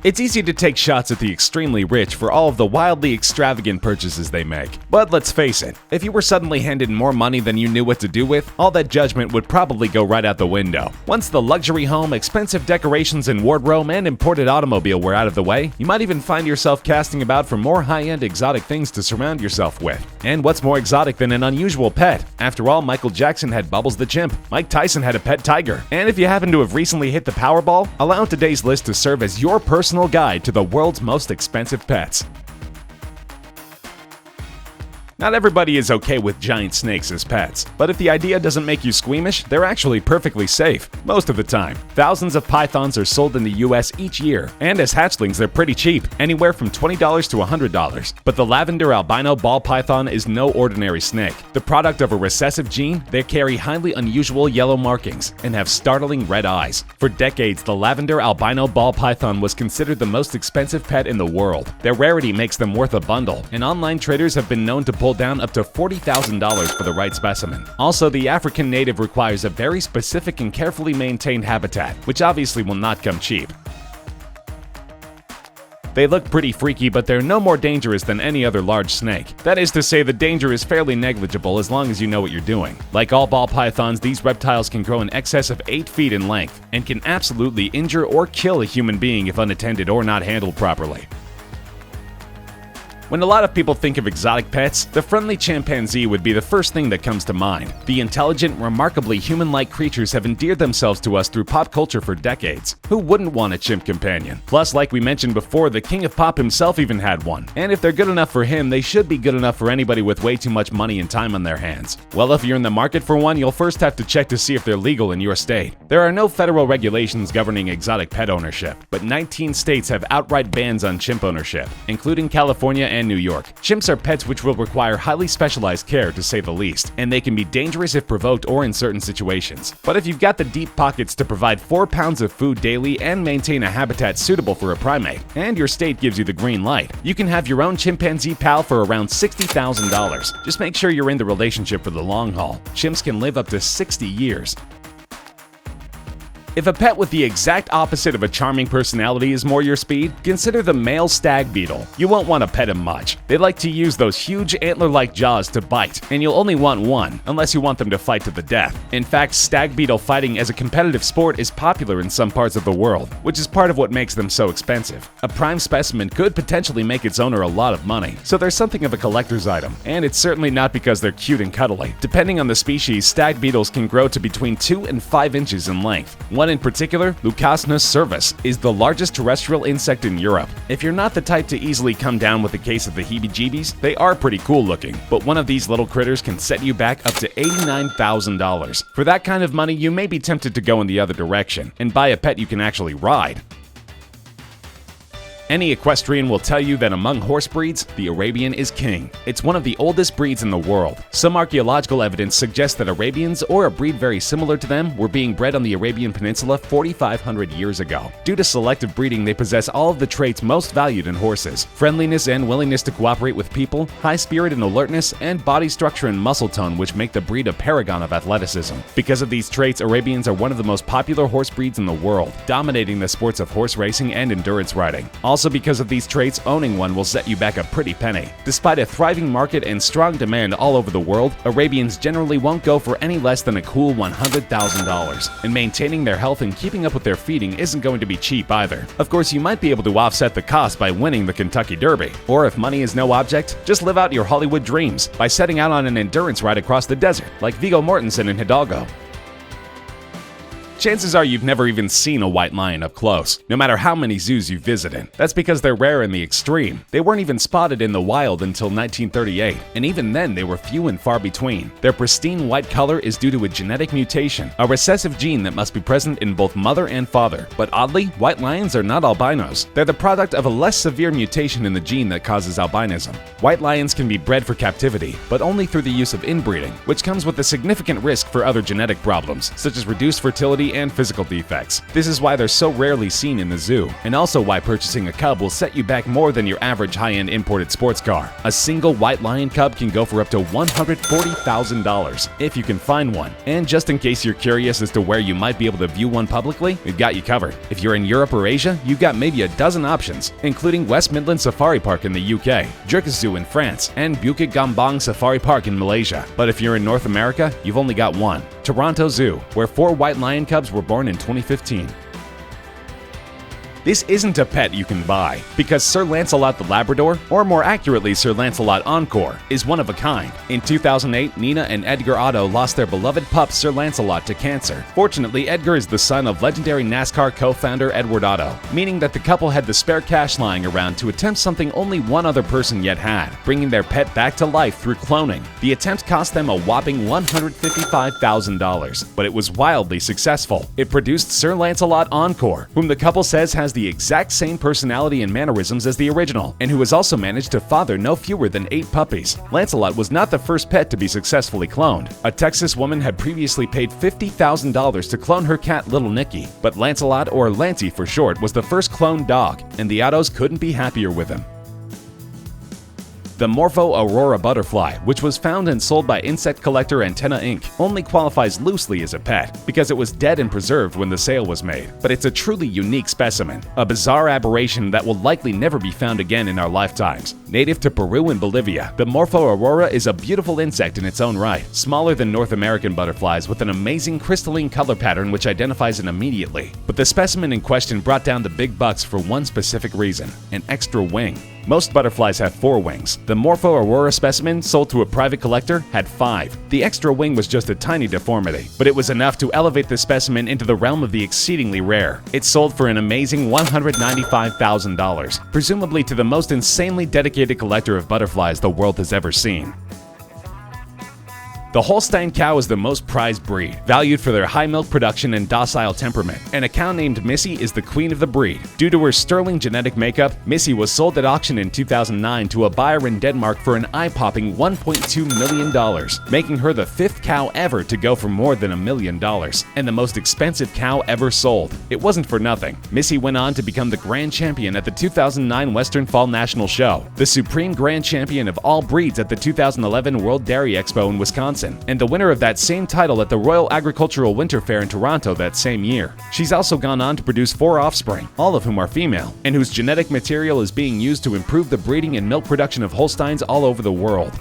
It's easy to take shots at the extremely rich for all of the wildly extravagant purchases they make. But let's face it, if you were suddenly handed more money than you knew what to do with, all that judgment would probably go right out the window. Once the luxury home, expensive decorations and wardrobe, and imported automobile were out of the way, you might even find yourself casting about for more high-end exotic things to surround yourself with. And what's more exotic than an unusual pet? After all, Michael Jackson had Bubbles the chimp, Mike Tyson had a pet tiger, and if you happen to have recently hit the Powerball, allow today's list to serve as your personal guide to the world's most expensive pets. Not everybody is okay with giant snakes as pets, but if the idea doesn't make you squeamish, they're actually perfectly safe, most of the time. Thousands of pythons are sold in the US each year, and as hatchlings they're pretty cheap, anywhere from $20 to $100. But the Lavender albino ball python is no ordinary snake. The product of a recessive gene, they carry highly unusual yellow markings and have startling red eyes. For decades, the Lavender albino ball python was considered the most expensive pet in the world. Their rarity makes them worth a bundle, and online traders have been known to pull down up to $40,000 for the right specimen. Also, the African native requires a very specific and carefully maintained habitat, which obviously will not come cheap. They look pretty freaky, but they're no more dangerous than any other large snake. That is to say, the danger is fairly negligible as long as you know what you're doing. Like all ball pythons, these reptiles can grow in excess of 8 feet in length and can absolutely injure or kill a human being if unattended or not handled properly. When a lot of people think of exotic pets, the friendly chimpanzee would be the first thing that comes to mind. The intelligent, remarkably human-like creatures have endeared themselves to us through pop culture for decades. Who wouldn't want a chimp companion? Plus, like we mentioned before, the king of pop himself even had one. And if they're good enough for him, they should be good enough for anybody with way too much money and time on their hands. Well, if you're in the market for one, you'll first have to check to see if they're legal in your state. There are no federal regulations governing exotic pet ownership, but 19 states have outright bans on chimp ownership, including California and New York. Chimps are pets which will require highly specialized care, to say the least, and they can be dangerous if provoked or in certain situations. But if you've got the deep pockets to provide 4 pounds of food daily and maintain a habitat suitable for a primate, and your state gives you the green light, you can have your own chimpanzee pal for around $60,000. Just make sure you're in the relationship for the long haul. Chimps can live up to 60 years. If a pet with the exact opposite of a charming personality is more your speed, consider the male stag beetle. You won't want to pet him much. They like to use those huge antler-like jaws to bite, and you'll only want one, unless you want them to fight to the death. In fact, stag beetle fighting as a competitive sport is popular in some parts of the world, which is part of what makes them so expensive. A prime specimen could potentially make its owner a lot of money, so they're something of a collector's item, and it's certainly not because they're cute and cuddly. Depending on the species, stag beetles can grow to between 2 and 5 inches in length. One in particular, Leucasnus cervus, is the largest terrestrial insect in Europe. If you're not the type to easily come down with a case of the heebie-jeebies, they are pretty cool looking, but one of these little critters can set you back up to $89,000. For that kind of money, you may be tempted to go in the other direction and buy a pet you can actually ride. Any equestrian will tell you that among horse breeds, the Arabian is king. It's one of the oldest breeds in the world. Some archaeological evidence suggests that Arabians, or a breed very similar to them, were being bred on the Arabian Peninsula 4,500 years ago. Due to selective breeding, they possess all of the traits most valued in horses: friendliness and willingness to cooperate with people, high spirit and alertness, and body structure and muscle tone, which make the breed a paragon of athleticism. Because of these traits, Arabians are one of the most popular horse breeds in the world, dominating the sports of horse racing and endurance riding. Also, because of these traits, owning one will set you back a pretty penny. Despite a thriving market and strong demand all over the world, Arabians generally won't go for any less than a cool $100,000. And maintaining their health and keeping up with their feeding isn't going to be cheap either. Of course, you might be able to offset the cost by winning the Kentucky Derby. Or if money is no object, just live out your Hollywood dreams by setting out on an endurance ride across the desert, like Viggo Mortensen in Hidalgo. Chances are you've never even seen a white lion up close, no matter how many zoos you've visited. That's because they're rare in the extreme. They weren't even spotted in the wild until 1938, and even then they were few and far between. Their pristine white color is due to a genetic mutation, a recessive gene that must be present in both mother and father. But oddly, white lions are not albinos. They're the product of a less severe mutation in the gene that causes albinism. White lions can be bred for captivity, but only through the use of inbreeding, which comes with a significant risk for other genetic problems, such as reduced fertility personality and physical defects. This is why they're so rarely seen in the zoo, and also why purchasing a cub will set you back more than your average high-end imported sports car. A single white lion cub can go for up to $140,000 if you can find one. And just in case you're curious as to where you might be able to view one publicly, we've got you covered. If you're in Europe or Asia, you've got maybe a dozen options, including West Midlands Safari Park in the UK, Jerkes Zoo in France, and Bukit Gombong Safari Park in Malaysia. But if you're in North America, you've only got one: Toronto Zoo, where 4 white lion cubs were born in 2015. This isn't a pet you can buy, because Sir Lancelot the Labrador, or more accurately Sir Lancelot Encore, is one of a kind. In 2008, Nina and Edgar Otto lost their beloved pup Sir Lancelot to cancer. Fortunately, Edgar is the son of legendary NASCAR co-founder Edward Otto, meaning that the couple had the spare cash lying around to attempt something only one other person yet had: bringing their pet back to life through cloning. The attempt cost them a whopping $155,000, but it was wildly successful. It produced Sir Lancelot Encore, whom the couple says has the exact same personality and mannerisms as the original, and who has also managed to father no fewer than 8 puppies. Lancelot was not the first pet to be successfully cloned. A Texas woman had previously paid $50,000 to clone her cat Little Nicky, but Lancelot, or Lancey for short, was the first cloned dog, and the Ottos couldn't be happier with him. The Morpho Aurora butterfly, which was found and sold by insect collector Antenna Inc., only qualifies loosely as a pet because it was dead and preserved when the sale was made. But it's a truly unique specimen, a bizarre aberration that will likely never be found again in our lifetimes. Native to Peru and Bolivia, the Morpho Aurora is a beautiful insect in its own right, smaller than North American butterflies with an amazing crystalline color pattern which identifies it immediately. But the specimen in question brought down the big bucks for one specific reason: an extra wing. Most butterflies have 4 wings. The Morpho Aurora specimen, sold to a private collector, had 5. The extra wing was just a tiny deformity, but it was enough to elevate the specimen into the realm of the exceedingly rare. It sold for an amazing $195,000, presumably to the most insanely dedicated collector of butterflies the world has ever seen. The Holstein cow is the most prized breed, valued for their high milk production and docile temperament, and a cow named Missy is the queen of the breed. Due to her sterling genetic makeup, Missy was sold at auction in 2009 to a buyer in Denmark for an eye-popping $1.2 million, making her the 5th cow ever to go for more than $1 million, and the most expensive cow ever sold. It wasn't for nothing. Missy went on to become the grand champion at the 2009 Western Fall National Show, the supreme grand champion of all breeds at the 2011 World Dairy Expo in Wisconsin, and the winner of that same title at the Royal Agricultural Winter Fair in Toronto that same year. She's also gone on to produce 4 offspring, all of whom are female, and whose genetic material is being used to improve the breeding and milk production of Holsteins all over the world.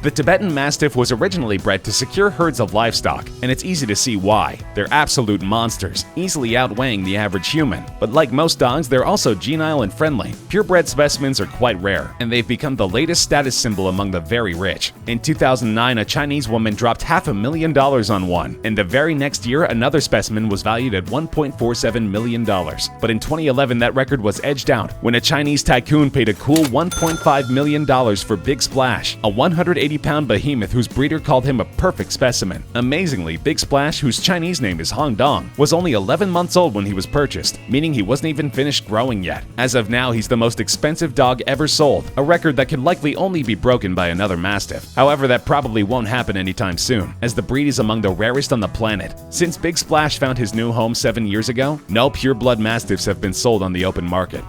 The Tibetan Mastiff was originally bred to secure herds of livestock, and it's easy to see why. They're absolute monsters, easily outweighing the average human. But like most dogs, they're also genial and friendly. Purebred specimens are quite rare, and they've become the latest status symbol among the very rich. In 2009, a Chinese woman dropped $500,000 on one, and the very next year, another specimen was valued at $1.47 million. But in 2011, that record was edged out when a Chinese tycoon paid a cool $1.5 million for Big Splash, a 180-pound behemoth whose breeder called him a perfect specimen. Amazingly, Big Splash, whose Chinese name is Hong Dong, was only 11 months old when he was purchased, meaning he wasn't even finished growing yet. As of now, he's the most expensive dog ever sold, a record that could likely only be broken by another Mastiff. However, that probably won't happen anytime soon, as the breed is among the rarest on the planet. Since Big Splash found his new home 7 years ago, no pure-blood Mastiffs have been sold on the open market.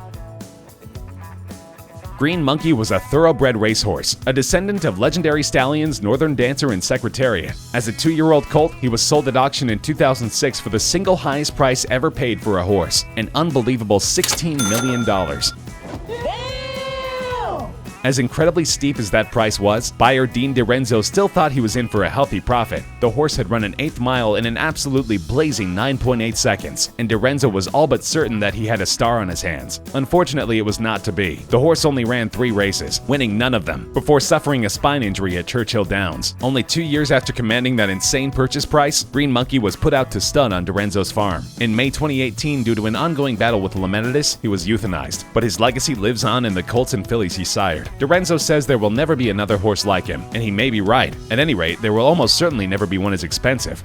Green Monkey was a thoroughbred racehorse, a descendant of legendary stallions Northern Dancer and Secretariat. As a 2-year-old colt, he was sold at auction in 2006 for the single highest price ever paid for a horse, an unbelievable $16 million. As incredibly steep as that price was, buyer Dean DiRenzo still thought he was in for a healthy profit. The horse had run an 1/8 mile in an absolutely blazing 9.8 seconds, and DiRenzo was all but certain that he had a star on his hands. Unfortunately, it was not to be. The horse only ran 3 races, winning none of them, before suffering a spine injury at Churchill Downs. Only 2 years after commanding that insane purchase price, Green Monkey was put out to stud on DiRenzo's farm. In May 2018, due to an ongoing battle with laminitis, he was euthanized, but his legacy lives on in the colts and fillies he sired. DiRenzo says there will never be another horse like him, and he may be right. At any rate, there will almost certainly never be one as expensive.